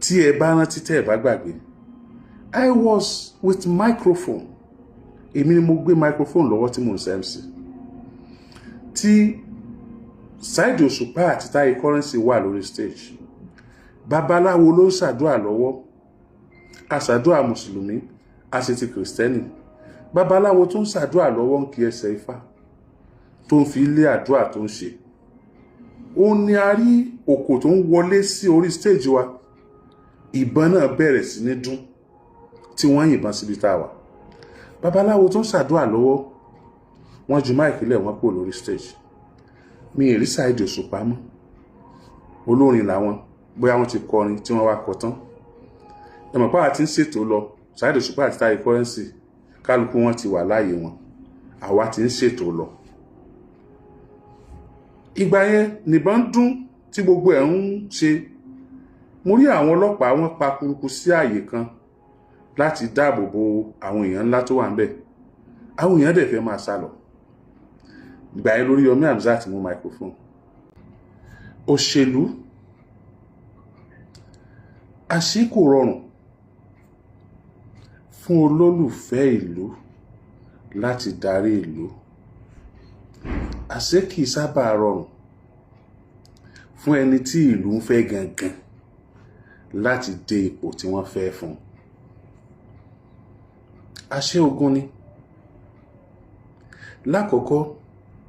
tí ẹ bá rántí tẹ́ ẹ bá gbàgbé, I was with microphone. Èmi ni mo gbé microphone lọ́wọ́ tí mo ń ṣe MC. Tí Saheed Òṣùpá àti Taye Currency wà lórí stage. Babaláwo ló ń ṣàdúrà lọ́wọ́. Aṣàdúrà Mùsùlùmí, àṣetì Kìrìsìtẹ́nì. Babaláwo tó ń ṣàdúrà lọ́wọ́ ń kí ẹsẹ̀ Ifá tó ń fi ilé àdúrà tó ń ṣe. Ó ní a rí òkò tó ń wọlé sí orí stage wa. Ìbọn náà bẹ̀rẹ̀ sí ní dún tí wọ́n yìnbọn síbi tá a wà. Babaláwo tó ń ṣàdúrà lọ́wọ́, wọ́n ju máìkì lẹ̀ wọ́n pò lórí stage. Mi ì rí Saheed Òṣùpá mọ́. Olórin làwọn, bóyá wọ́n ti kọrin tí wọ́n wá kọ tán. Ẹ mọ̀ pé àwa ti ń ṣètò lọ, Saheed Òṣùpá àti Taye Currency, kálukú wọn ti wà láàyè wọn. Àwa ti ń ṣètò lọ. Ìgbà yẹn nìbọn dún tí gbogbo ẹ̀ ń ṣe. Mo rí àwọn ọlọ́pàá wọn pa kúrukú sí àyè kan láti dáàbò bo àwọn èèyàn ńlá tó wà ńbẹ̀. Àwọn èèyàn dẹ̀ fẹ́ máa sá lọ. Ìgbà yẹn Lóríyọmí Hamzat mú microphone. Òṣèlú àṣé kò rọrùn fún olólùfẹ́ ìlú láti darí ìlú. Àṣé kì í sábà rọrùn fún ẹni tí ìlú ń fẹ́ gangan láti dé ipò tí wọ́n fẹ́ fún. Àṣé ogun ni. Lákọ̀ọ́kọ́,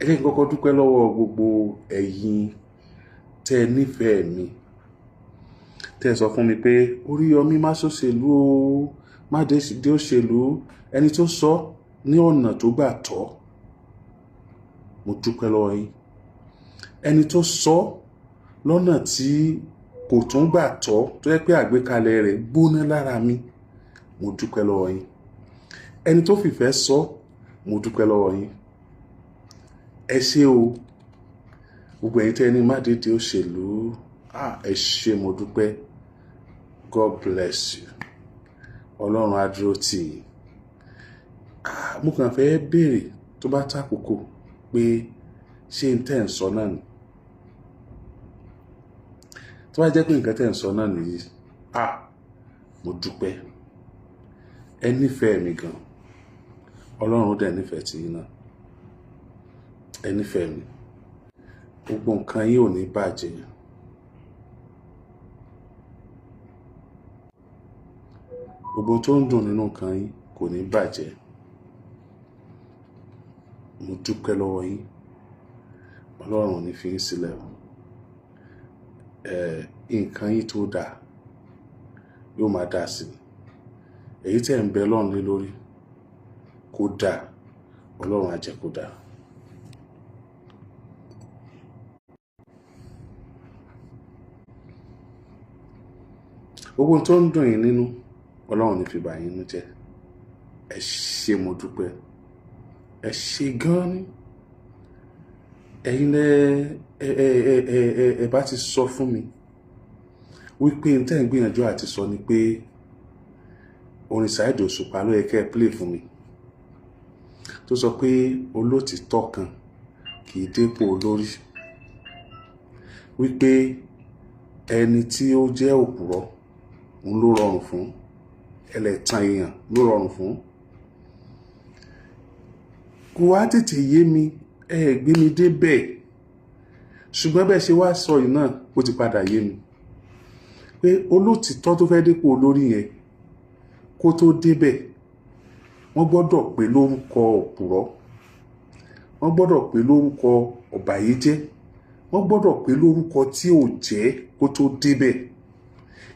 ẹ jẹ́ kí n kọ́kọ́ dúpẹ́ lọ́wọ́ gbogbo ẹ̀yin tẹ́ nífẹ̀ẹ́ mi. Tẹ́ sọ fún mi pé Oríyọmí má ṣòṣèlú o, má dé òṣèlú, ẹni tó sọ ní ọ̀nà tó gbà tọ́. Mo dúpẹ́ lọ́wọ́ yín. Ẹni tó sọ lọ́nà tí kò tún gbà tọ́, tó yẹ pé àgbékalẹ̀ rẹ̀ gbóná lára mi, mo dúpẹ́ lọ́wọ́ yín. Ẹni tó fìfẹ́ sọ, mo dúpẹ́ lọ́wọ́ yín. Ẹ ṣé o. Gbogbo ẹ̀yin tẹ́ ní má dé òṣèlú, ẹ ṣé, mo dúpẹ́. God bless you. Ọlọ́run á dúró tì yín. Mo kàn fẹ́ béèrè tó bá tàkókò pé ṣé n tẹ́ ń sọ náà ni? Tó bá jẹ́ pé nǹkan tẹ́ ń sọ náà nìyí, mo dúpẹ́. Ẹ nífẹ̀ẹ́ mi gan. Ọlọ́run dẹ̀ nífẹ̀ẹ́ ti yín náà. Ẹ nífẹ̀ẹ́ mi. Gbogbo nǹkan yín ò ní bàjẹ́. Gbogbo tó ń dùn nínú nǹkan yín kò ní bàjẹ́. Mo dúpẹ́ lọ́wọ́ yín. Ọlọ́run ò ní fi yín sílẹ̀. Nǹkan yín tó dáa yóò máa dáa sí i. Èyí tẹ́ ń bẹ Ọlọ́run lé lórí kó dáa, Ọlọ́run á jẹ́ kó dáa. Gbogbo tó ń dùn yín nínú, Ọlọ́run ní fi bà yín nínú jẹ́. Ẹ ṣé, mo dúpẹ́. Ẹ ṣé gan ni. Ẹ̀yin ẹ bá ti sọ fún mi wípé n tẹ́ ń gbìyànjú àti sọ ni pé orin Saheed Òṣùpá ló yẹ kẹ́ ẹ play fún mi. Tó sọ pé olótìtọ́ kan kì í dépò olórí. Wípé ẹni tí ó jẹ́ òpùrọ́ òun ló rọrùn fún. Ẹlẹ́tàn èèyàn ló rọrùn fún. Kò wá tètè yé mi, gbé mi débẹ̀. Ṣùgbọ́n bẹ́ẹ̀ ṣe wá sọ yìí náà, ó ti padà yé mi. Pé olótìtọ́ tó fẹ́ dépò olórí yẹn, kó tó débẹ̀, wọ́n gbọ́dọ̀ pè lórúkọ òpùrọ́. Wọ́n gbọ́dọ̀ pè lórúkọ ọ̀bàyéjẹ́. Wọ́n gbọ́dọ̀ pè lórúkọ tí ò jẹ́ kó tó débẹ̀.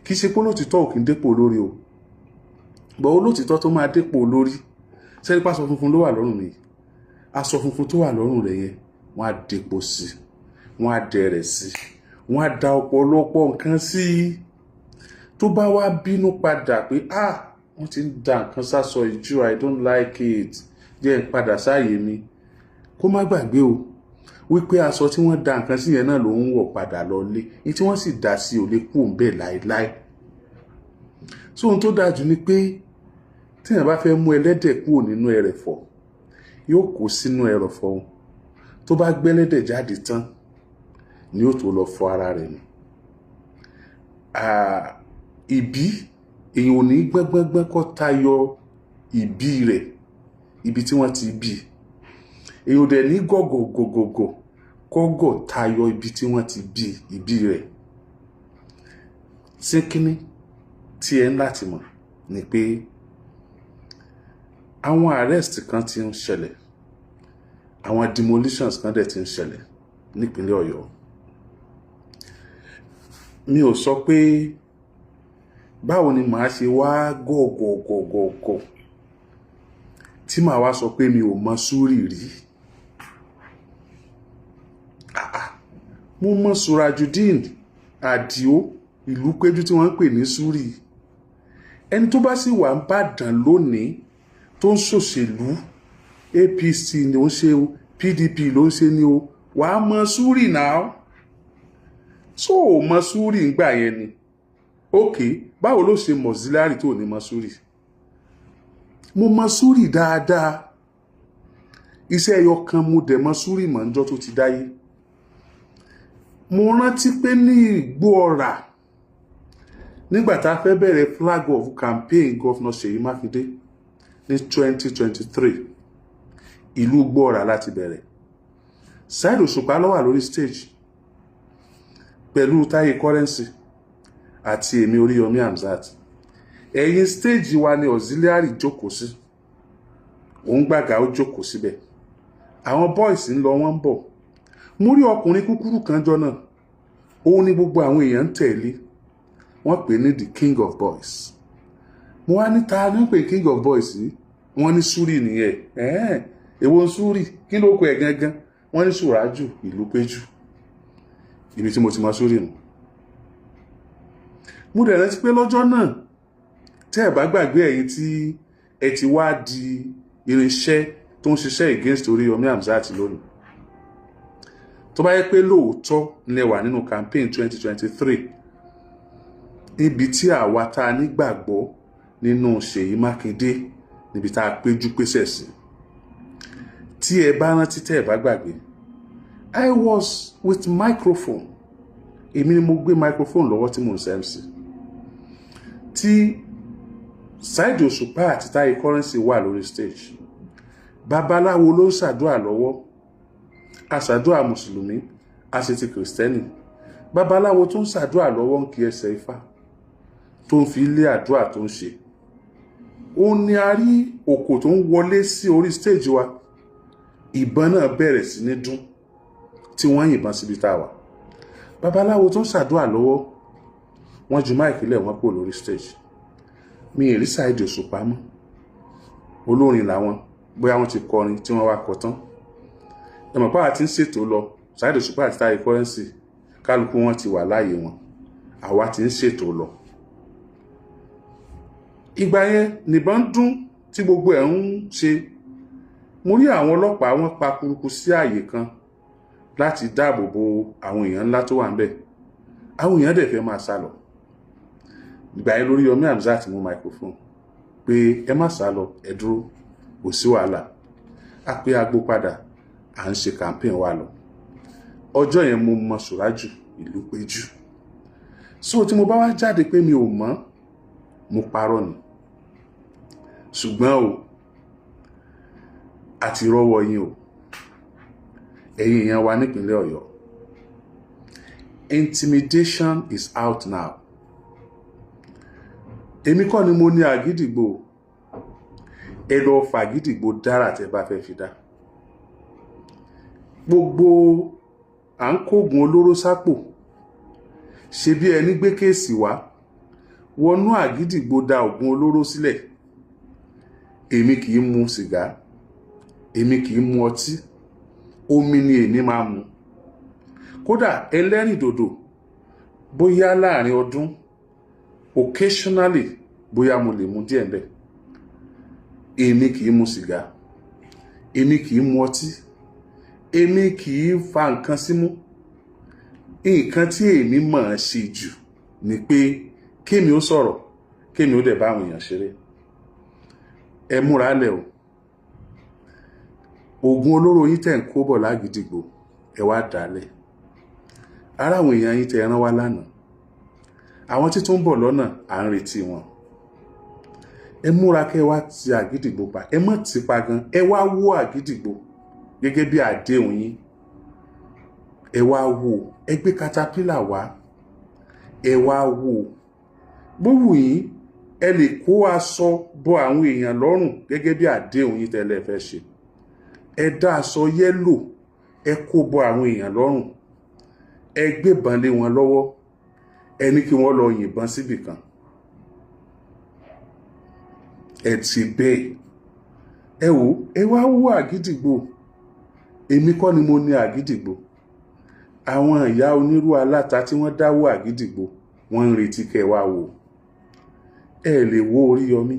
Kì í ṣe pé olótìtọ́ ò kí ń dépò olórí o. Bọ̀ olótìtọ́ tó máa dépò olórí, sẹ́ni pé aṣọ funfun ló wà lọ́rùn mi. Aṣọ funfun tó wà lọ́rùn rẹ̀ yẹn, wọ́n á dépò sí, wọ́n á dẹrẹ̀ sí, wọ́n á da ọ̀pọ̀lọpọ̀ nǹkan sí. Tó bá wá bínú padà pé wọ́n ti ń da nǹkan sásọ ìjú, I don't like it, jẹ́ ń padà sáàyè mi. Kó má gbàgbé o wípé aṣọ tí wọ́n da nǹkan sí yẹn náà ló ń wọ̀ padà lọlé. Ní tí wọ́n sì dá sí ò lè kú ńbẹ̀ láéláé. So ohun tó dájú ni pé tí èèyàn bá fẹ́ mú ẹlẹ́dẹ̀ kúrò nínú ẹrẹ̀fọ̀, yóò kó sínú ẹrẹ̀fọ̀. Tó bá gbé ẹlẹ́dẹ̀ jáde tán ni yóò tó lọ fọ ara rẹ̀ nù. ìbí èyàn ò ní gbẹ́gbẹ́gbẹ́ kó tayọ ìbí rẹ̀ ibi tí wọ́n ti bí èyàn ò dẹ̀ ní gọ̀gọ̀gọ̀gọ̀ kọ́gọ̀ tayọ ibi tí wọ́n ti bí ìbí rẹ̀. Ṣé kíní tí ẹ ń láti mọ̀ ni pé àwọn arrest kan ti ń ṣẹlẹ̀, àwọn demolitions kan dẹ̀ ti ń ṣẹlẹ̀ nípínlẹ̀ Ọ̀yọ́. Mi ò sọ pé báwo ni màá ṣe wá gọ̀gọ̀gọ̀gọ̀ tí màá wá sọ pé mi ò mọ Súrì rí. Mo mọ Surajudeen Àdìó Ìlúpéjú tí wọ́n ń pè ní Súrì. Ẹni tó bá sì wà ń Bàdàn lónìí tó ń ṣòṣèlú, APC ni ó ń ṣe o, PDP ló ń ṣe ni o, wàá mọ Súrì náà. So ò mọ Súrì ń gbà yẹn ni. Ok, báwo ló ṣe mọ̀ Auxiliary tó ní mọ Súrì? Mo mọ Súrì dáadáa. Iṣẹ́ ẹyọ kan mo dẹ̀ mọ Súrì mọ̀ níjọ́ tó ti dáyé. Mo rántí pé ní Ìgbóọrà nígbà tá a fẹ́ bẹ̀rẹ̀ flag of campaign Governor Ṣèyí Mákindé ní 2023 ìlú Ìgbóọrà láti bẹ̀rẹ̀. Saheed Òṣùpá ló wà lórí stage pẹ̀lú Táyé Currency àti èmi Oríyọmí Hamzat. Ẹ̀yìn stage wa ni Auxiliary jókòó sí, òun gbàgà ó jókòó síbẹ̀. Àwọn boys ń lọ wọ́n ń bọ̀. Mo rí ọkùnrin kúkúrú kan jọ náà, òun ni gbogbo àwọn èèyàn ń tẹ̀lé. Wọ́n pè ní the king of boys. Mo wá ní ta ní pé king of boys yìí? Wọ́n ní Súrì nìyẹn. Èwo ń Súrì? Kí ló kọ ẹ̀ gangan? Wọ́n ní Sùrájù Ìlúpéjú. Ibi tí mo ti mọ Súrì nù. Mo dẹ̀ rántí pé lọ́jọ́ náà tẹ́ ẹ bá gbàgbé ẹ̀yin tí ẹ ti wá di irinṣẹ́ tó ń ṣiṣẹ́ against Oríyọmí Hamzat lónìí. Tó bá yẹ pé lóòótọ́ lẹ wà nínú campaign 2023 níbi tí àwa tá a nígbàgbọ́ nínú Ṣèyí Mákindé níbi tá a péjú pésẹ̀ sí. Tí ẹ bá rántí tẹ́ ẹ bá gbàgbé, I was with microphone. Èmi ni mo gbé microphone lọ́wọ́ tí mo ń ṣe MC. Tí Saheed Òṣùpá àti Táyé Currency wà lórí stage. Babaláwo ló ń ṣàdúrà lọ́wọ́. Aṣàdúrà Mùsùlùmí, aṣètì Kìrìsìtẹ́nì. Babaláwo tó ń ṣàdúrà lọ́wọ́ ń kí ẹsẹ̀ Ifá tó ń fi ilé àdúrà tó ń ṣe. Ó ní a rí òkò tó ń wọlé sí orí stage wa. Ìbọn náà bẹ̀rẹ̀ sí ní dún tí wọ́n yìnbọn síbi tá a wà. Babaláwo tó ń ṣàdúrà lọ́wọ́, wọ́n ju máìkì lẹ̀ wọ́n kúrò lórí stage. Mi ì rí Saheed Òṣùpá mọ́. Olórin làwọn, bóyá wọ́n ti kọrin tí wọ́n wá kọ tán. Ẹmọ̀ pàwà tí ń ṣètò lọ, Saheed Òṣùpá àti Táyé Currency, kálukú wọn ti wà láàyè wọn. Àwa tí ń ṣètò lọ. Ìgbà yẹn nìbọn dún tí gbogbo ẹ̀ ń ṣe. Mo rí àwọn ọlọ́pàá wọn pa kúrukú sí àyè kan láti dáàbò bo àwọn èèyàn ńlá tó wà ń bẹ̀. Àwọn èèyàn dẹ̀ fẹ́ máa sá lọ. Ìgbà yẹn Oríyọmí Hamzat mú microphone pé ẹ má sá lọ, ẹ dúró, kò sí wàhálà. A pé agbó padà, à ń ṣe campaign wa lọ. Ọjọ́ yẹn mo mọ Sùrájù Ìlúpéjú. So tí mo bá wá jáde pé mi ò mọ̀, mo parọ́ ni. Ṣùgbọ́n o, àti rọ́wọ́ yín o, ẹ̀yin èèyàn wa nípínlẹ̀ Ọ̀yọ́. Intimidation is out now. Èmi kọ́ ni mo ní Àgídìgbò. Ẹ lọ fàgídìgbò dára tẹ́ bá fẹ́ fi dá. Gbogbo à ń kógun olóró sápò. Ṣe bí ẹni gbé kéèsì wá. Wọnú Àgídìgbò da ògùn olóró sílẹ̀. Èmi kì í mu sìgá. Èmi kì í mu ọtí. Omi ni èmi máa mu. Kódà ẹlẹ́rìndòdò bóyá láàrin ọdún occasionally bóyá mo lè mu díẹ̀ ńbẹ̀. Èmi kì í mu sìgá. Èmi kì í mu ọtí. Èmi kì í fa nǹkan símú. Nǹkan tí èmi mọ̀ ṣe jù ni pé kémi ó sọ̀rọ̀, kémi ó dẹ̀ bá àwọn èèyàn ṣeré. Ẹ múra lẹ̀ o. Ògùn olóró yín tẹ́ ń kó bọ̀ l'Àgídìgbò, ẹ wá dálẹ̀. Ara àwọn èèyàn yín tẹ́ rán wá lánàá. àwọn tí tó ń bọ̀ lọ́nà à ń retí wọn. Ẹ múra kẹ́ wá ti Àgídìgbò pa, ẹ mọ̀ ti pa gan, ẹ wá wó Àgídìgbò gẹ́gẹ́ bí àdéhùn yín. Ẹ wá wò, ẹ gbé katapila wá, ẹ wá wò. Bó wù yín, ẹ lè kó aṣọ bọ àwọn èèyàn lọ́rùn gẹ́gẹ́ bí àdéhùn yín tẹ́lẹ̀ fẹ́ ṣe. Ẹ dá aṣọ yẹ́lò, ẹ kó bọ àwọn èèyàn lọ́rùn, ẹ gbébọn lé wọn lọ́wọ́, ẹ ní kí wọ́n lọ yìnbọn síbì kan. Ẹ ti bẹ́ẹ̀. Ẹ wò, ẹ wá wó Àgídìgbò. Èmi kọ́ ni mo ní Àgídìgbò. Àwọn ìyá onírú aláta tí wọ́n dáwó Àgídìgbò, wọ́n ń retí kẹ́ wá wò. Ẹ lè wó Oríyọmí,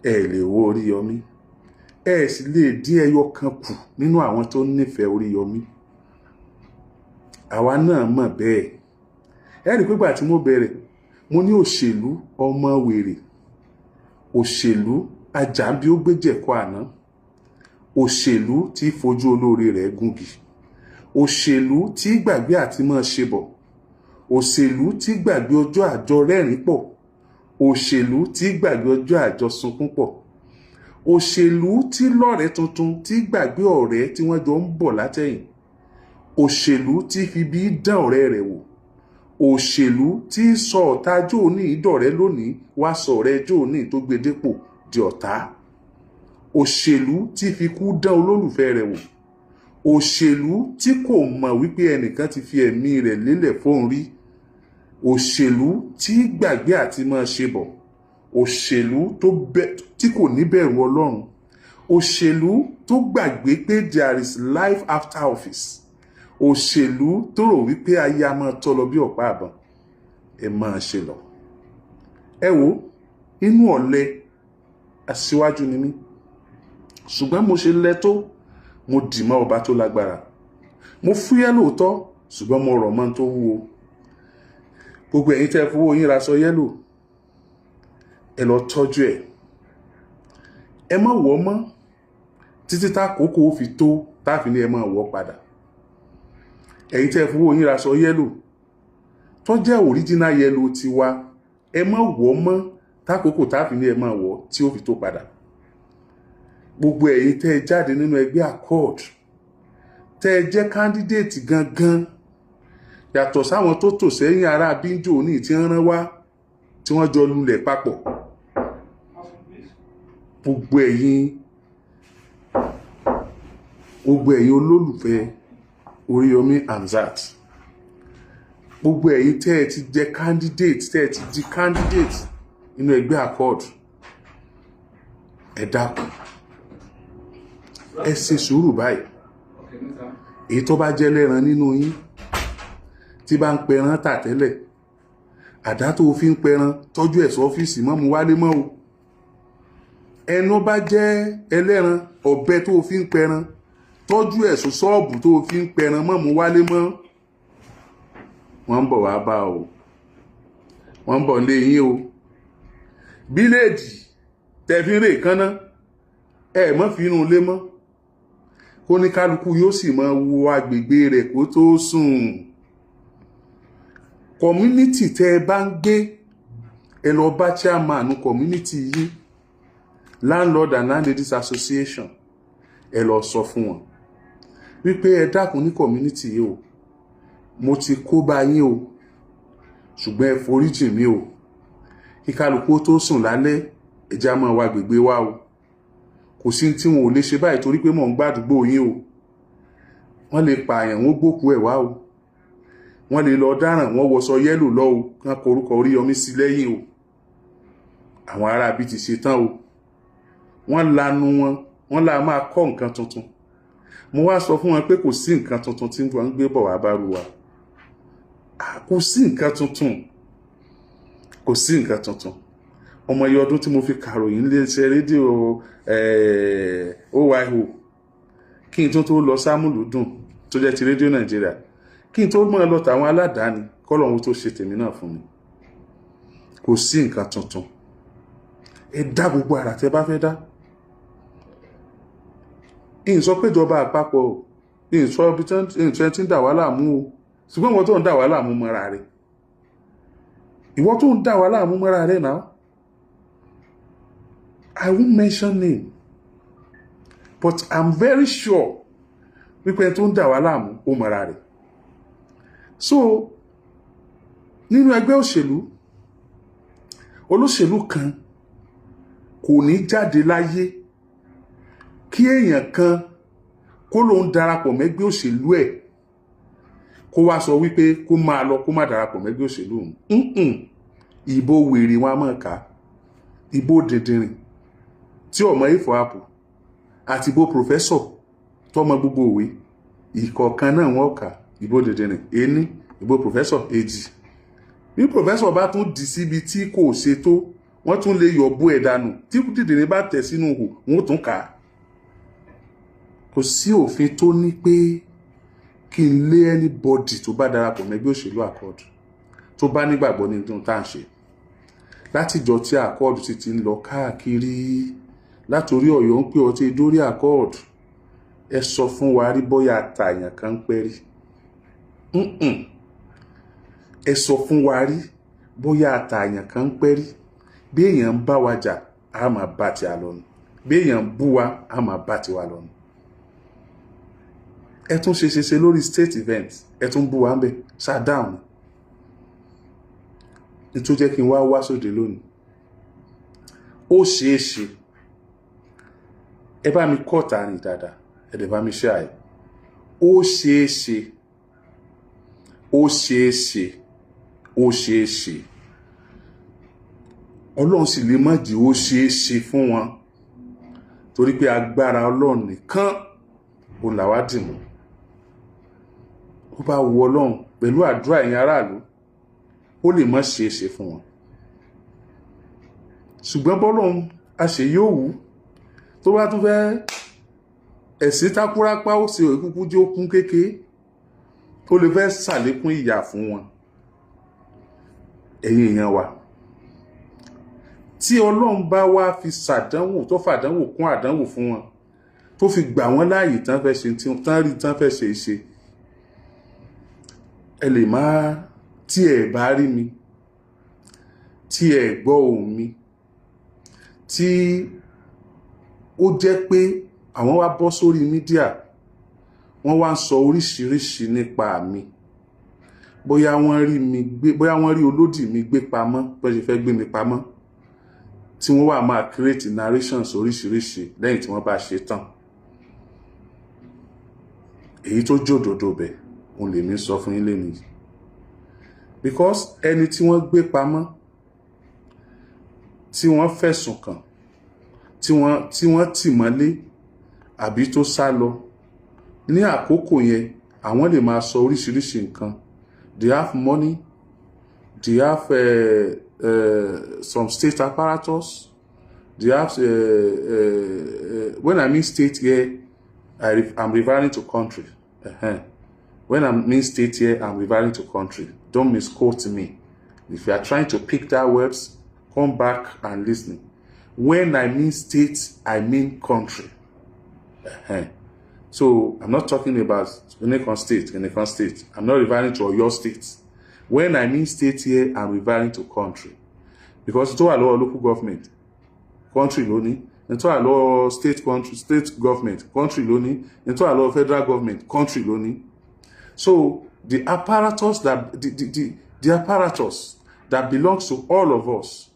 ẹ lè wó Oríyọmí, ẹ sì lè dín ẹyọ kan kù nínú àwọn tó nífẹ̀ẹ́ Oríyọmí. Àwa náà mọ̀ bẹ́ẹ̀. Ẹ rí pé gbà tí mo bẹ̀rẹ̀, mo ní òṣèlú ọmọ wèrè, òṣèlú ajàmbí ó gbéjẹ̀kọ́ àná, òṣèlú tí fojú olóore rẹ̀ gúngi, òṣèlú tí gbàgbé àti máa ṣe bọ̀, òṣèlú tí gbàgbé ọjọ́ àjọ rẹ́rìn pọ̀, òṣèlú tí gbàgbé ọjọ́ àjọ sunkún pọ̀, òṣèlú tí lọ́rẹ̀ẹ́ tuntun tí gbàgbé ọ̀rẹ́ tí wọ́n jọ ń bọ̀ látẹ̀yìn, òṣèlú tí fi bí dán ọ̀rẹ́ rẹ̀ wò, òṣèlú tí sọ ọ̀tá jóòní ìdọ̀rẹ́ lónìí wá sọ ọ̀rẹ́ jóòní tó gbé dépò di ọ̀tá, òṣèlú tí fi kú dán olólùfẹ́ rẹ̀ wò, òṣèlú tí kò mọ̀ wípé ẹnìkan ti fi ẹ̀mí rẹ̀ lélẹ̀ fóun rí, òṣèlú tí gbàgbé àti máa ṣe bọ̀, òṣèlú tí kò níbẹ̀rù Ọlọ́run, òṣèlú tó gbàgbé pé there is life after office, òṣèlú tó rò wípé ayé a máa tọ́ lọ bí ọ̀pá àbọ̀n. Ẹ máa ṣe lọ. Ẹ wo, inú ọ̀lẹ aṣíwájú ni mí, ṣùgbọ́n mo ṣe lẹ tó, mo dì mọ́ ọba tó lágbára. Mo fúyẹ́ lóòótọ́, ṣùgbọ́n mo rọ̀ mọ́ tó wúwo. Gbogbo ẹ̀yin tẹ́ fowó yín ra aṣọ yẹ́lò, ẹ lọ tọ́jú ẹ̀. Ẹ má wọ̀ mọ́ títí tákòókò fi tó táfi ní ẹ má wọ̀ padà. Ẹ̀yin tẹ́ fowó yín ra aṣọ yẹ́lò tó jẹ́ original yẹ́lò tiwa, ẹ má wọ̀ mọ́ tákòókò táfi ní ẹ má wọ̀ tí ó fi tó padà. Gbogbo ẹ̀yin tẹ́ jáde nínú ẹgbẹ́ Accord, tẹ́ jẹ́ candidate gangan, yàtọ̀ sáwọn tó tò sẹ́yìn ará bíńjò ní tí ń rán wá tí wọ́n jọ lulẹ̀ papọ̀. Gbogbo ẹ̀yin olólùfẹ́ Oríyọmí Hamzat, gbogbo ẹ̀yin tẹ́ ti jẹ́ candidate, tẹ́ ti di candidate nínú ẹgbẹ́ Accord, ẹ dákun, ẹ ṣe sùúrù báyìí. Èyí tó bá jẹ́ lẹ́ran nínú yín tí bá ń pẹran tà tẹ́lẹ̀, àdá tó fi ń pẹran tọ́jú ẹ̀ sọ́fíìsì mọ́ mú wálé mọ́ o. Ẹnu bá jẹ́ ẹlẹ́ran, ọ̀bẹ tó fi ń pẹran tọ́jú ẹ̀ sọ ṣọ́ọ̀bù tó fi ń pẹran mọ́ mú wálé mọ́. Wọ́n ń bọ̀ wá bá o, wọ́n ń bọ̀ lé yín o. Bíléèdì tẹ̀fínrè kánná ẹ mọ́ fi inú ilé mọ́, kó ní kálukú yóò sì máa wo agbègbè rẹ̀ kó tó sùn. Community tẹ́ bá ń gbé, ẹ lọ bá chairman community yìí, Landlord and Landladies Association, ẹ lọ sọ fún wọn wípé ẹ dákun ní community yìí o, mo ti kó bá yín o, ṣùgbọ́n ẹ foríjì mí o. Kí kálukú tó sùn lálẹ́, ẹ já máa wá agbègbè wa o. Kò sí tí wọn ò lè ṣe báyìí torí pé mò ń gbàdúgbò yín o. Wọ́n lè pààyàn, wọ́n gbókú ẹ̀ wá o. Wọ́n lè lọ dáràn, wọ́n wọṣọ yẹ́lò lọ o, kán korúkọ Oríyọmí sí lẹ́yìn o. Àwọn ará bí ti ṣe tán o. Wọ́n lanu wọ́n la máa kọ́ nǹkan tuntun. Mo wá sọ fún wọn pé kò sí nǹkan tuntun tí wọ́n ń gbé bọ̀ wá bá ru wa. Kò sí nǹkan tuntun. Kò sí nǹkan tuntun. Ọmọ iye ọdún tí mo fi kàròyìn iléeṣẹ́ rédíò OYO kí n tó lọ sámúlùdùn tó jẹ́ ti rédíò Nàìjíríà, kí n tó mọ́ lọ tàwọn aládàáni kọ́lọ́hun tó ṣe tèmi náà fún mi. Kò sí nǹkan tuntun. Ẹ dá gbogbo àrà tẹ́ bá fẹ́ dá. Ìsọ péjọba àpapọ̀, ìsọ ibi tí ń dà wá láàmú o, ṣùgbọ́n wọn tó ń dà wá láàmú mọ́ra rẹ̀. ìwọ tó ń dá wa láàmú mọ́ra rẹ̀ náà. I won't mention name, but I'm very sure wípé tó ń dá wa láàmú ó mọ́ra rẹ̀. So nínú ẹgbẹ́ òṣèlú, olóṣèlú kan kò ní jáde láyé kí èèyàn kan kó ló ń darapọ̀ mẹ́gbẹ́ òṣèlú ẹ̀ kó wá sọ wípé kó máa lọ kó má darapọ̀ mẹ́gbẹ́ òṣèlú òun. Ìbò wèrè wọn a máa kà, ìbò dìndìnrìn tí ọmọ ifo àpò àti ìbò pòfẹ́sọ̀ tọmọ gbogbo òwe ìkọ̀ọ̀kan náà wọ́n kà, ìbò dìndìnrìn ení, ìbò pòfẹ́sọ̀ èjì. Bí pòfẹ́sọ̀ bá tún dì síbi tí kò ṣe tó, wọ́n tún lè yọ̀bú ẹ̀ dànù. Tí dìndìnrín bá tẹ̀ sínú ihò, wọ́n tún kà á. Kò sí òfin tó ní pé kí n lé anybody tó bá darapọ̀ mẹ́gbẹ́ òṣèlú Accord tó bá nígbàgbọ́ ní ohun tá à ń ṣe. Látijọ́ tí Accord ti ń lọ káàkiri, látorí Ọ̀yọ́ ń pè ọtí dórí Accord, ẹ sọ fún wa rí bóyá àtàyàn kan ń pẹ́ rí. Ẹ sọ fún wa rí bóyá àtàyàn kan ń pẹ́ rí. Bí èèyàn ń bá wa jà, a máa bá ti a lọ ni. Bí èèyàn ń bú wa, a máa bá ti wa lọ ni. Ẹ tún ṣe lórí state event, ẹ tún bú wa ń bẹ̀, ṣáà dáhùn. Ní tó jẹ́ kí n wá sóde lónìí. Ó ṣeé ṣe, ẹ bá mi kọ́ tààrin dáadáa, ẹ dẹ̀ bá mi ṣe àyè. Ó ṣeé ṣe, ó ṣeé ṣe, ó ṣeé ṣe. Ọlọ́run sì lè má jẹ́ ó ṣeé ṣe fún wọn, torí pé agbára Ọlọ́run nìkan ó là wá dì mú. Ó bá wu Ọlọ́run pẹ̀lú àdúrà ẹ̀yin aráàlú, ó lè má ṣeé ṣe fún wọn. Ṣùgbọ́n bọ́lọ́run àṣẹ yóò wù tó bá tún fẹ́ ẹ̀sìn tákúrápá ó ṣe òkúkú jẹ́ okun kékeré, ó lè fẹ́ ṣàlékún ìyà fún wọn. Ẹ̀yin èèyàn wa, tí Ọlọ́run bá wá fi ṣàdánwò tó fàdánwò kún àdánwò fún wọn, tó fi gbà wọ́n láàyè tán fẹ́ ṣe tí tán rí tán fẹ́ ṣe ṣe, ẹ lè má, tí ẹ bá rí mi, tí ẹ gbọ́ ohùn mi, tí ó jẹ́ pé àwọn wá bọ́ sórí mídíà, wọ́n wá ń sọ oríṣiríṣi nípa mi, bóyá wọ́n rí mi gbé, bóyá wọ́n rí olódì mi gbé pamọ́, bó ṣe fẹ́ gbé mi pamọ́, tí wọ́n wá máa create narrations oríṣiríṣi lẹ́yìn tí wọ́n bá ṣe tán. Èyí tó jòdòdó bẹ̀, òun lèmi sọ fún yín lénìí. Because ẹni tí wọ́n gbé pamọ́, tí wọ́n fẹ̀sùn kàn, tí wọ́n tì mọ́lé àbí tó sá lọ, ní àkókò yẹn àwọn lè máa sọ oríṣiríṣi nǹkan. They have money, they have some state apparatus, they have when I mean state here, I'm referring to country. When I mean state here, I'm referring to country. Don't misquote me. If you are trying to pick that words, come back and listen. When I mean state, I mean country. So I'm not talking about Unicorn State. I'm not referring to your state. When I mean state here, I'm referring to country. Because to a local government, country lónìí, and to a law state government, country lónìí, and to a law federal government, country lónìí. So the apparatus the apparatus that belongs to all of us,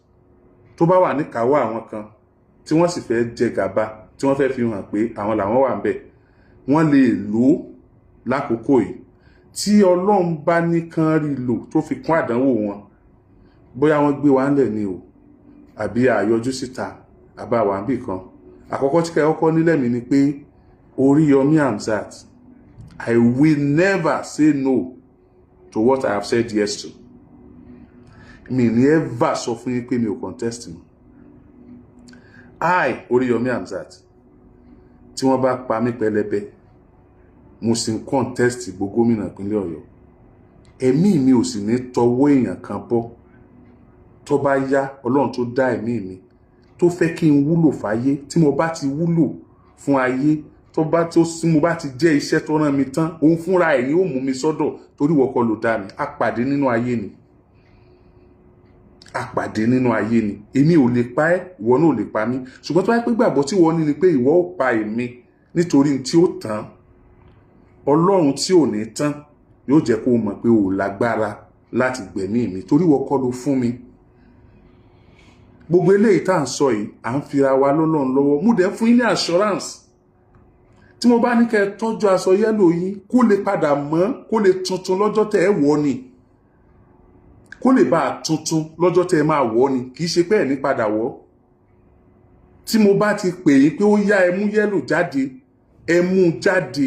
tó bá wà ní káwọ́ àwọn kan tí wọ́n sì fẹ́ jẹ gàba, tí wọ́n fẹ́ fi hàn pé àwọn làwọn wà ńbẹ̀, wọ́n lè lò lákòókò yìí. Tí Ọlọ́run bá ní kán rí lò tó fi kún àdánwò wọn, bóyá wọ́n gbé wa ńlẹ̀ ni o, àbí àyọjú síta, àbá wà níbì kan. Àkọ́kọ́ tí kẹ́kọ́ nílẹ̀ mi ni pé Oríyọmí Hamzat, I will never say no to what I have said yes to. Mi ní ever sọ fún yín pé mi ò contest mọ́. I, Oríyọmí Hamzat, tí wọ́n bá pa mí pẹlẹbẹ, mo sì ń contest gbogbo gómìnà ìpínlẹ̀ Ọ̀yọ́. Ẹ̀mí mi ò sì ní tọwọ́ èèyàn kan bọ́. Tó bá yá, Ọlọ́run tó dá ẹ̀mí mi, tó fẹ́ kí n wúlò fáyé, tí mo bá ti wúlò fún ayé, tí mo bá ti jẹ́ iṣẹ́ tó rán mi tán, òun fúnra ẹ̀ ni ó mú mi sọ́dọ̀, torí ìwọ kọ́ ló dá mi, a pàdé nínú ayé ni. àpàdé nínú ayé ni. Èmi ò lè pa ẹ́, ìwọ náà ò lè pa mí. Ṣùgbọ́n tó bá pé gbàgbọ́ tí wọ́n ní ni pé ìwọ ó pa èmi nítorí tí ó tán, Ọlọ́run tí ò ní tán yóò jẹ́ kó mọ̀ pé ò lágbára láti gbẹ̀mí mi torí wọ́n kọ́ ló fún mi. Gbogbo eléyìí tá à ń sọ yìí à ń fira wa lọ́lọ́run lọ́wọ́. Mo dẹ̀ fún yín ní assurance. Tí mo bá ní kẹ́ tọ́jú aṣọ yẹ́lò yín kó lè padà mọ́, kó lè tuntun lọ́jọ́ tẹ́ ẹ wọ̀ ni, kó lè bá tuntun lọ́jọ́ tẹ́ ẹ máa wọ̀ ni, kì í ṣe pé ẹ̀ ní padà wọ̀. Tí mo bá ti pè yín pé ó yá ẹ mú yẹ́lò jáde, ẹ mú jáde.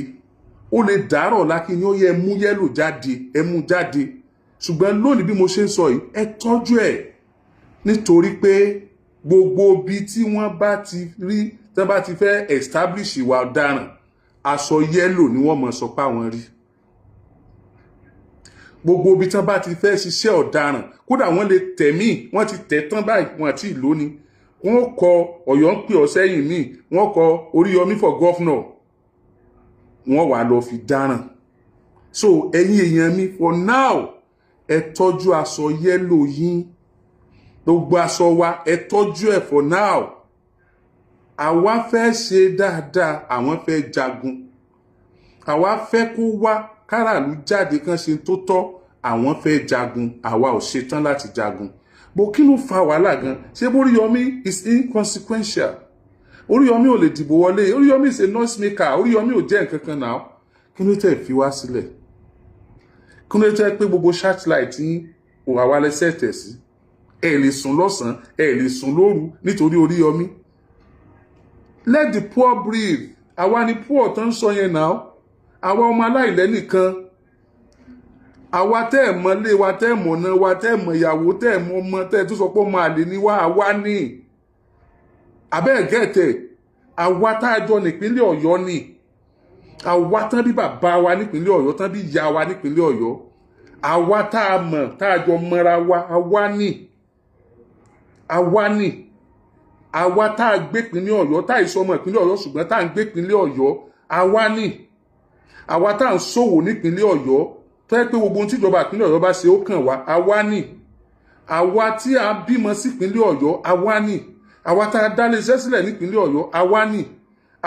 Ó lè dàárọ̀ lákì ní ó yẹ ẹ mú yẹ́lò jáde, ẹ mú jáde. Ṣùgbọ́n lónìí bí mo ṣe ń sọ yìí, ẹ tọ́jú ẹ̀ nítorí pé gbogbo ibi tí wọ́n bá ti rí, tí wọ́n bá ti fẹ́ establish ìwà ọ̀daràn, aṣọ yẹ́lò ni wọ́n mọ̀ sọ pé àwọn rí. Gbogbo ibi tí wọ́n bá ti fẹ́ ṣiṣẹ́ ọ̀daràn, kódà wọ́n lè tẹ̀mí, wọ́n ti tẹ̀ tán báyìí, wọ́n àti ìlú ni. Wọ́n kọ Ọ̀yọ́ ń pè ọ́ sẹ́yìn míì, wọ́n kọ Oríyọmí for governor, wọ́n wà lọ fi dáràn. So ẹ̀yin èèyàn mi, for now, ẹ tọ́jú aṣọ yẹ́lò yín. Gbogbo aṣọ wa ẹ tọ́jú ẹ̀ for now. Àwa fẹ́ ṣe dáadáa, àwọn fẹ́ jagun. Àwa fẹ́ kó wá káràlú jáde kan ṣe tó tọ́, àwọn fẹ́ jagun. Àwa ò ṣetán láti jagun. Bó kí ló fa wàhálà gan? Ṣé Oríyọmí is inconsequential? Oríyọmí ò lè dìbò wọlé. Oríyọmí is a noise maker. Oríyọmí ò jẹ́ nǹkan kan náà. Kí ló tẹ́ fi wá sílẹ̀? Kí ló tẹ́ pé gbogbo searchlight yín ò àwa lẹ́sẹ̀ tẹ̀ sí? Ẹ lè sùn lọ́sàn-án, ẹ lè sùn lóru nítorí Oríyọmí. Let the poor breathe. Àwa ni poor tó ń sọ yẹn náà. Àwa ọmọ aláìlẹ́ nìkan. Àwa tẹ́ ẹ̀ mọ ilé wa, tẹ́ ẹ̀ mọ̀ ọ̀nà wa, tẹ́ ẹ̀ mọ ìyàwó, tẹ́ ẹ̀ mọ ọmọ, tẹ́ ẹ̀ tó sọ pé ọmọ àlè ni wá, àwa ni. Abẹ́ gẹ̀ẹ́tẹ̀, àwa tá a jọ nípínlẹ̀ Ọ̀yọ́ ni. Àwa tán bí bàbá wa nípínlẹ̀ Ọ̀yọ́, tán bí ìyá wa nípínlẹ̀ Ọ̀yọ́. Àwa tá a mọ̀, tá a jọ mọ́ra wa, àwa ni. Àwa ni. Àwa tá a gbé ìpínlẹ̀ Ọ̀yọ́, tá a ìsọmọ ìpínlẹ̀ Ọ̀yọ́ ṣùgbọ́n tá a ń gbé ìpínlẹ̀ Ọ̀yọ́, àwa ni. Àwa tá a ń ṣòwò nípínlẹ̀ Ọ̀yọ́, tó yẹ pé gbogbo ohun tí ìjọba ìpínlẹ̀ Ọ̀yọ́ bá ṣe ó kàn wá, àwa ni. Àwa tí a bímọ sí ìpínlẹ̀ Ọ̀yọ́, àwa ni. Àwa tá a dá lé iṣẹ́ sílẹ̀ nípínlẹ̀ Ọ̀yọ́, àwa ni.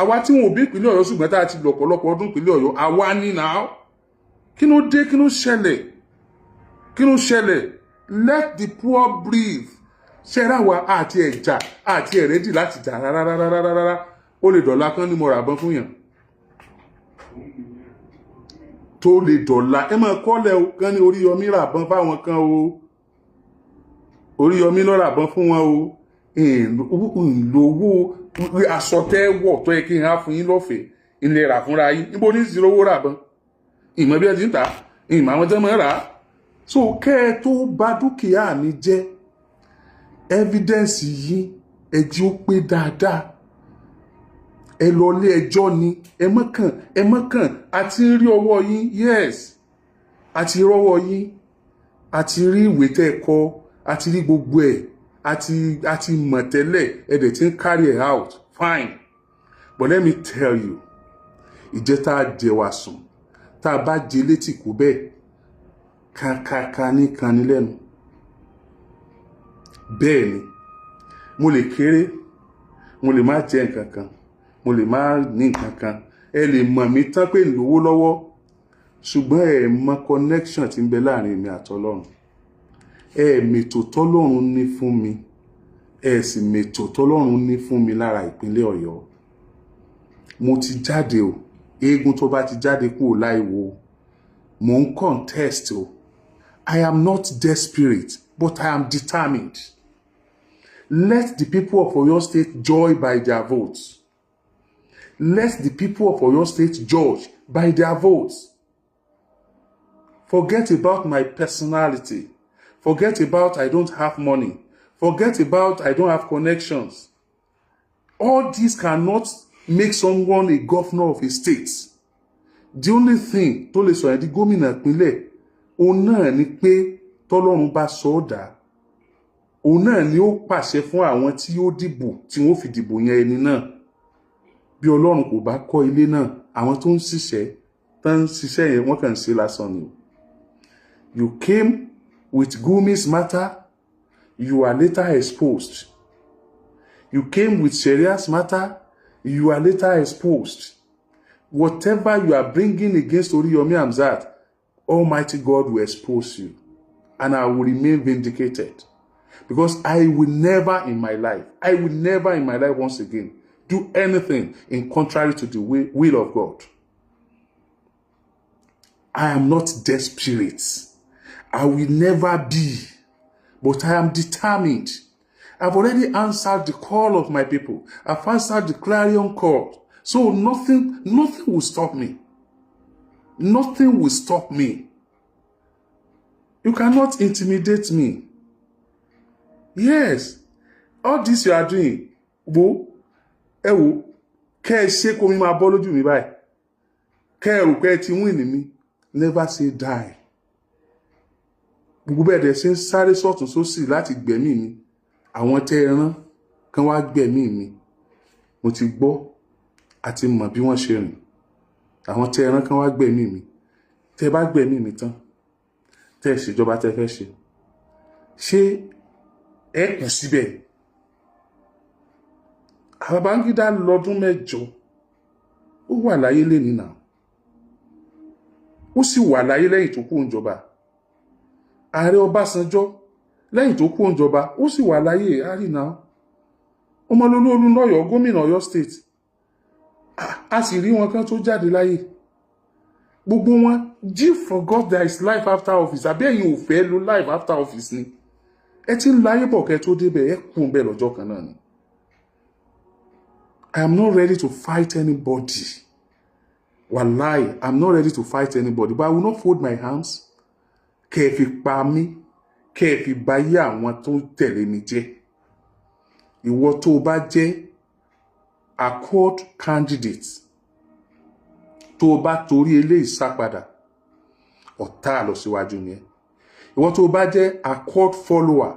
Àwa tí wọn ò bí ìpínlẹ̀ Ọ̀yọ́ ṣùgbọ́n tá a ti lọ́pọ̀lọpọ̀ ọdún ìpínlẹ̀ Ọ̀yọ́, àwa ni náà. Kí ló dé? Kí ló ṣẹlẹ̀? Kí ló ṣẹlẹ̀? Let the poor breathe. Ṣẹ́ra wa àti ẹ̀jà àti ẹ̀rẹ́dì láti jà rárá. Ó lè dọ̀la kan ní mo rà bọ́n fún yàn. Tó lè dọ̀la. Ẹ máa kọ́lẹ̀ o, kan ní Oríyọmí rà bọ́n fáwọn kan o. Oríyọmí ló rà bọ́n fún wọn o. Ìlówó aṣọ tẹ́ wọ̀ tó yẹ kí n á fún yín lọ́fẹ̀ẹ́. Ilé rà fúnra yín. Níbo ní ìṣirò owó rà bọ́n? Ìmọ̀ bí ẹ ti ń tà, ìmọ̀ àwọn tẹ́ mọ́ rà á. So kẹ́ ẹ tó bà dúkìá mi jẹ́, evidence yìí ẹ jẹ́ ó pé dáadáa. Ẹ lọ lé ẹjọ́ ni, ẹ mọ́kàn àti rí ọwọ́ yín, yes, àti rọ́wọ́ yín, àti rí ìwé tẹ́ kọ, àti rí gbogbo ẹ̀, àti mọ̀ tẹ́lẹ̀, ẹ dẹ̀ ti ń carry it out, fine. But let me tell you, ìjẹ́ tá a jẹ wá sùn, tá a bá jẹ létí kú bẹ́ẹ̀, kàkàkà ní kan ní lẹ́nu. Bẹ́ẹ̀ ni, mo lè kéré, mo lè má jẹ nǹkan kan, mo lè má ní nǹkan kan, ẹ lè mọ̀ mí tán pé lówó lọ́wọ́, ṣùgbọ́n ẹ mọ connection tí ń bẹ láàrin mi àtọlọ́run. Ẹ mètò tọ́lọ́run ní fún mi, ẹ sì mètò tọ́lọ́run ní fún mi lára ìpínlẹ̀ Ọ̀yọ́. Mo ti jáde o, eégún tó bá ti jáde kúrò láìwo, mo ń contest o. I am not desperate, but I am determined. Let the people of Oyo State joy by their votes. Let the people of Oyo State judge by their votes. Forget about my personality. Forget about I don't have money. Forget about I don't have connections. All this cannot make someone a governor of a state. The only thing tó lè sọ ẹ́ di gómìnà ìpínlẹ̀, òun náà ni pé tọ́lọ́run bá sọ ọ́ dà. Òun náà ni ó pàṣẹ fún àwọn tí ó dìbò tí wọ́n fi dìbò yẹn ẹni náà. Bí Ọlọ́run kò bá kọ́ ilé náà, àwọn tó ń ṣiṣẹ́ yẹn wọ́n kàn ṣe lásán ni. You came with Gumi's matter. you are later exposed. You came with Sharia's matter, you are later exposed. Whatever you are bringing against Oriyomi Hamzat, Almighty God will expose you. And I will remain vindicated. Because I will never in my life once again do anything in contrary to the will of God. I am not desperate. I will never be. But I am determined. I've already answered the call of my people. I've answered the clarion call. So nothing will stop me. Nothing will stop me. You cannot intimidate me. Yes. All this you are doing, wo, kẹ́ ṣe kó mi máa bọ́ lójú mi báyìí. Kẹ́ rò pé ti win mi. Never say die. Gbogbo bẹ́ẹ̀ dẹ̀ ṣe ń sáré sọ́tún sósì láti gbẹ̀mí mi. Àwọn tẹ́ ẹ rán kán wá gbẹ̀mí mi. Mo ti gbọ́ àti mọ̀ bí wọ́n ṣe rìn. Àwọn tẹ́ ẹ rán kán wá gbẹ̀mí mi. Tẹ́ bá gbẹ̀mí mi tán. Tẹ́ ẹ ṣèjọba tẹ́ fẹ́ ṣe. Ṣé ẹ kù síbẹ̀? Babangida lọ́dún 8. Ó wà láyé lénìí náà. Ó sì wà láyé lẹ́yìn tó kú ìjọba. Ààrẹ Ọbásanjọ́ lẹ́yìn tó kú ìjọba ó sì wà láyé àrínà. Ọmọlólú lọ́yọ̀ gómìnà Ọ̀yọ́ state. A sì rí wọn kan tó jáde láyé. Gbogbo wọn jí forgot there is life after office. Àbí ẹ̀yin ò fẹ́ lo life after office ni. Ẹ ti ń láyé bọ̀ kẹ́ tó débẹ̀ ẹ kú bẹ́ẹ̀ lọ́jọ́ kan náà ni. I am not ready to fight anybody. Wallahi, I'm not ready to fight anybody, but I will not fold my hands. Kẹ́ fi pa mí, kẹ́ fi bà yé àwọn tó tẹ̀lé mi jẹ́. Ìwọ tó bá jẹ́ accord candidate, tó bá torí eléyìí sá padà, ọ̀tá lọ síwájú ni ẹ. Ìwọ tó bá jẹ́ accord follower,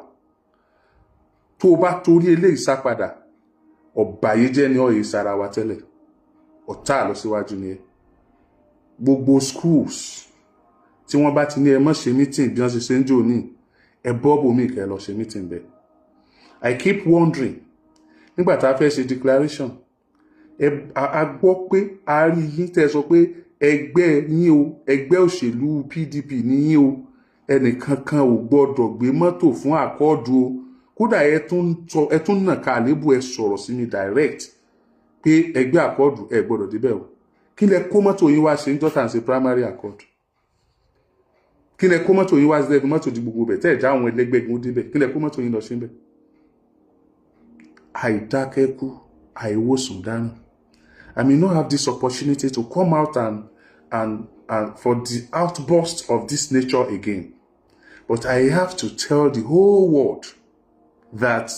tó bá torí eléyìí sá padà, ọ̀bàyéjẹ́ ni ọ̀yẹ́ sára wa tẹ́lẹ̀, ọ̀tá lọ síwájú ni ẹ. Gbogbo schools tí wọ́n bá ti ní ẹ má ṣe meeting bí wọ́n ṣe ń jò ní ẹ bọ́ọ̀bù mi kẹ́ lọ ṣe meeting bẹ́ẹ̀. I keep wondering nígbà tá a fẹ́ ṣe declaration a gbọ́ pé a rí yín tẹ́ sọ pé ẹgbẹ́ yín o ẹgbẹ́ òṣèlú PDP ní yín o ẹnìkankan ò gbọ́dọ̀ gbé mọ́tò fún àkọ́ọ̀dù o kódà ẹ tún nà ká àlébù ẹ sọ̀rọ̀ sí mi direct pé ẹgbẹ́ àkọ́ọ̀dù ẹ gbọ́dọ̀ débẹ̀ o. Kí lẹ kó mọ́tò yín wá ṣe ń jọ́tà ṣe primary accord? Kí lẹ kó mọ́tò yín wá ṣe mọ́tò di gbogbo bẹ̀ tẹ́ ẹ̀ já àwọn ẹlẹ́gbẹ́ gbogbo débẹ̀? Kí lẹ kó mọ́tò yín lọ ṣe ń bẹ̀? Àìdákẹ́kù àìwòsàn dáràn. I may not have this opportunity to come out and for the outburst of this nature again. But I have to tell the whole world that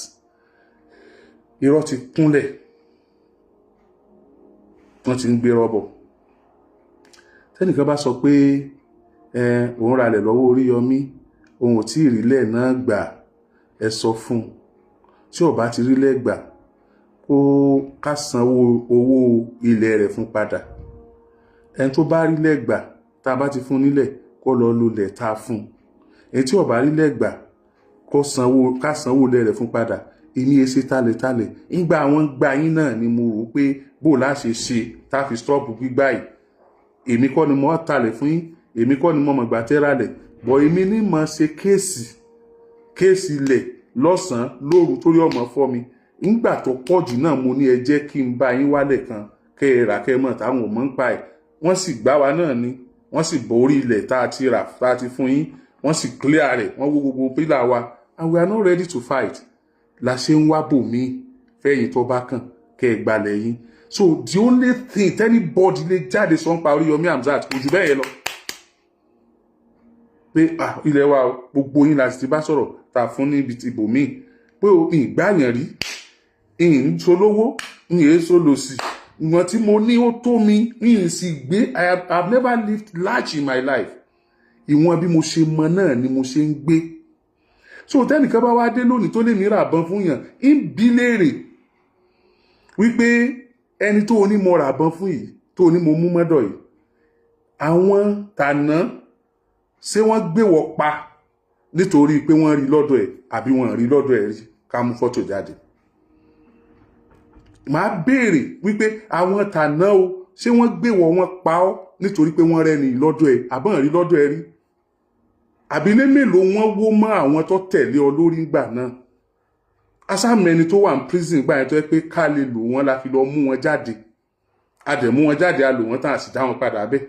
irọ́ ti kúnlẹ̀. Wọ́n ti ń gbé rọ́bọ̀. Tẹ́nìkan bá sọ pé òun ralẹ̀ lọ́wọ́ Oríyọmí, òun ò tí ì rílẹ̀ náà gbà, ẹ sọ fún. Tí ó bá ti rílẹ̀ gbà, kó ká sanwó owó ilẹ̀ rẹ̀ fún padà. Ẹni tó bá rílẹ̀ gbà, tá bá ti fún nílẹ̀, kó lọ lólẹ̀ tá fún. Ẹni tí ó bá rílẹ̀ gbà, ká sanwó ilẹ̀ rẹ̀ fún padà. Èmi èsè tálẹ̀tálẹ̀. Ìgbà àwọn gbà yín náà ni mo rò pé bó la ṣe ṣe tá fi stop gbígbà yìí. Èmi kọ́ ni mo talẹ̀ fún yín, èmi kọ́ ni mo mọ̀ gbà tẹ́ralẹ̀. Bọ̀ èmi ní mo ṣe kéèsì ilẹ̀ lọ́sàn-án lóru torí ọmọ fọ́ mi. Ìgbà tó pọ̀jù náà mo ní ẹ jẹ́ kí n bá yín wálẹ̀ kan kẹ́ ẹ rà kẹ́ mọ̀ táwọn ò mọ̀ ń pa ẹ̀. Wọ́n sì gbá wa náà ni. Wọ́n sì borí ilẹ̀ tá a ti rà tá a ti fún yín. Wọ́n sì clear rẹ̀. Wọ́n wo gbogbo pílà wa. And we are not ready to fight. La ṣe ń wá bò mí fẹ́yìn tó bá kàn kẹ́ ẹ gbalẹ̀ yín. So the only thing anybody lè jáde sọ ń pa Oríyọmí Hamzat kò jù bẹ́ẹ̀ yẹn lọ. Pé ilẹ̀ wa gbogbo yín láti ti bá sọ̀rọ̀ ta fún níbi ìbò míì. Pé ìgbàyàn rí, ìyìn solówó, ìyìn èso lòsì. Ìwọ̀n tí mo ní ó tó mi, ìyìn sì gbé. I have never lived large in my life. Ìwọ̀n bí mo ṣe mọ náà ni mo ṣe ń gbé. So tẹ́nìkan bá wá dé lónìí tó lè ní ràbọn fún yàn, ń bí léèrè wípé ẹni tó ní mo ràbọn fún yìí, tó ní mo mú mọ́dọ̀ yìí, àwọn tàná ṣé wọ́n gbé wọ pa nítorí pé wọ́n rí lọ́dọ̀ ẹ̀ àbí wọ́n rí lọ́dọ̀ ẹ̀ rí ká mú fọ́tò jáde. Màá béèrè wípé àwọn tàná o ṣé wọ́n gbé wọn pa ọ́ nítorí pé wọ́n rẹ́ni lọ́dọ̀ ẹ̀ àbọ̀n rí lọ́dọ̀ ẹ̀ rí, àbílẹ̀ mélòó wọ́n wó mọ́ àwọn tó tẹ̀lé ọ lórí ìgbà náà. Asámẹni tó wà ní prison gbà yẹn tó yẹ pé ká lè lò wọ́n la fi lọ mú wọn jáde, a dẹ̀ mú wọn jáde a lò wọ́n tán a sì dá wọn padà bẹ́ẹ̀.